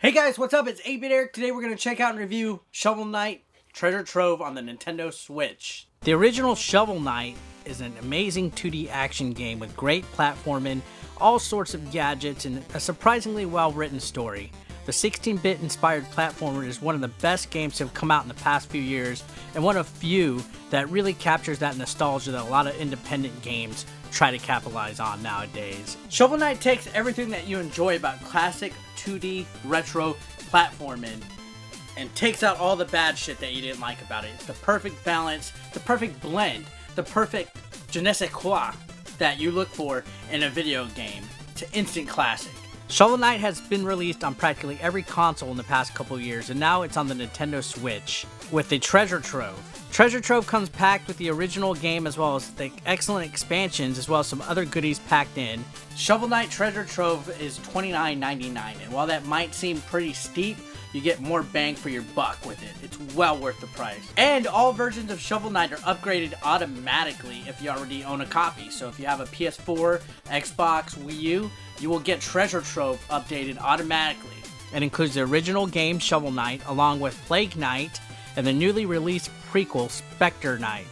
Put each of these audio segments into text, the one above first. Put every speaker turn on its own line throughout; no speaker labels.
Hey guys, what's up? It's 8-Bit Eric. Today we're going to check out and review Shovel Knight Treasure Trove on the Nintendo Switch. The original Shovel Knight is an amazing 2D action game with great platforming, all sorts of gadgets, and a surprisingly well-written story. The 16-bit inspired platformer is one of the best games to have come out in the past few years, and one of few that really captures that nostalgia that a lot of independent games try to capitalize on nowadays. Shovel Knight takes everything that you enjoy about classic 2D retro platforming and takes out all the bad shit that you didn't like about it. It's the perfect balance, the perfect blend, the perfect je ne sais quoi that you look for in a video game. It's an instant classic. Shovel Knight has been released on practically every console in the past couple years, and now it's on the Nintendo Switch with the Treasure Trove. Treasure Trove comes packed with the original game as well as the excellent expansions as well as some other goodies packed in. Shovel Knight Treasure Trove is $29.99, and while that might seem pretty steep, you get more bang for your buck with it. It's well worth the price. And all versions of Shovel Knight are upgraded automatically if you already own a copy. So if you have a PS4, Xbox, Wii U, you will get Treasure Trove updated automatically. It includes the original game Shovel Knight along with Plague Knight and the newly released prequel Spectre Knight,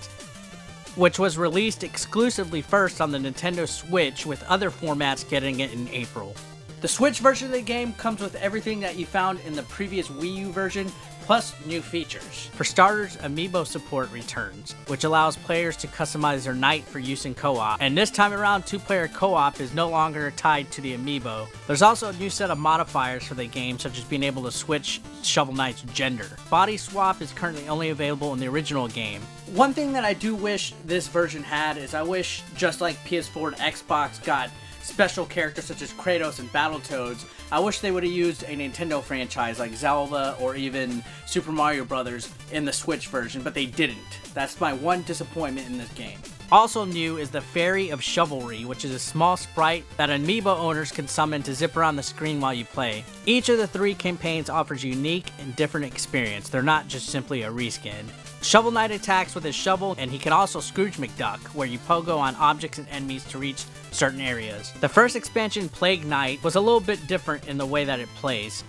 which was released exclusively first on the Nintendo Switch, with other formats getting it in April. The Switch version of the game comes with everything that you found in the previous Wii U version, plus new features. For starters, Amiibo support returns, which allows players to customize their knight for use in co-op, and this time around, two-player co-op is no longer tied to the Amiibo. There's also a new set of modifiers for the game, such as being able to switch Shovel Knight's gender. Body swap is currently only available in the original game. One thing that I do wish this version had is I wish, just like PS4 and Xbox got special characters such as Kratos and Battletoads, I wish they would have used a Nintendo franchise like Zelda or even Super Mario Bros. In the Switch version, but they didn't. That's my one disappointment in this game. Also new is the Fairy of Chivalry, which is a small sprite that Amiibo owners can summon to zip around the screen while you play. Each of the three campaigns offers a unique and different experience. They're not just simply a reskin. Shovel Knight attacks with his shovel, and he can also Scrooge McDuck, where you pogo on objects and enemies to reach certain areas. The first expansion, Plague Knight, was a little bit different in the way that it plays.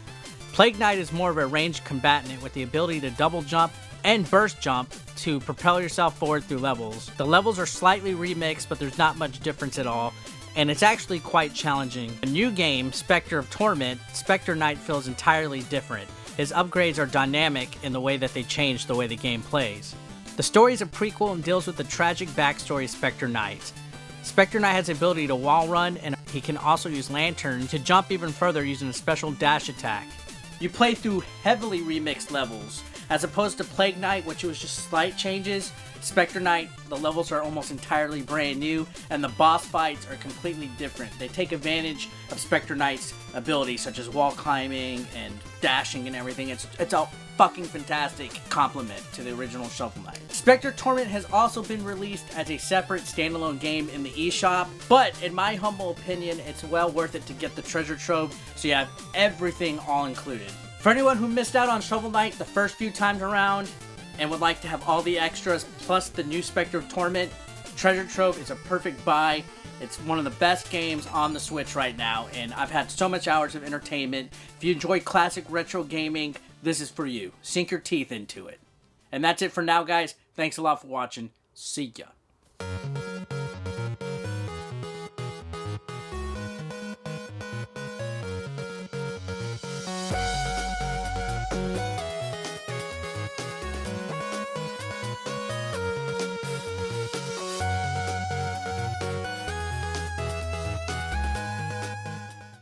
Plague Knight is more of a ranged combatant with the ability to double jump and burst jump to propel yourself forward through levels. The levels are slightly remixed, but there's not much difference at all, and it's actually quite challenging. The new game, Spectre of Torment, Spectre Knight feels entirely different. His upgrades are dynamic in the way that they change the way the game plays. The story is a prequel and deals with the tragic backstory of Spectre Knight. Spectre Knight has the ability to wall run, and he can also use Lantern to jump even further using a special dash attack. You play through heavily remixed levels, as opposed to Plague Knight, which was just slight changes. Spectre Knight, the levels are almost entirely brand new, and the boss fights are completely different. They take advantage of Spectre Knight's abilities, such as wall climbing and dashing and everything. It's a fucking fantastic compliment to the original Shovel Knight. Spectre Torment has also been released as a separate standalone game in the eShop, but in my humble opinion, it's well worth it to get the Treasure Trove so you have everything all included. For anyone who missed out on Shovel Knight the first few times around and would like to have all the extras plus the new Spectre of Torment, Treasure Trove is a perfect buy. It's one of the best games on the Switch right now, and I've had so much hours of entertainment. If you enjoy classic retro gaming, this is for you. Sink your teeth into it. And that's it for now, guys. Thanks a lot for watching. See ya.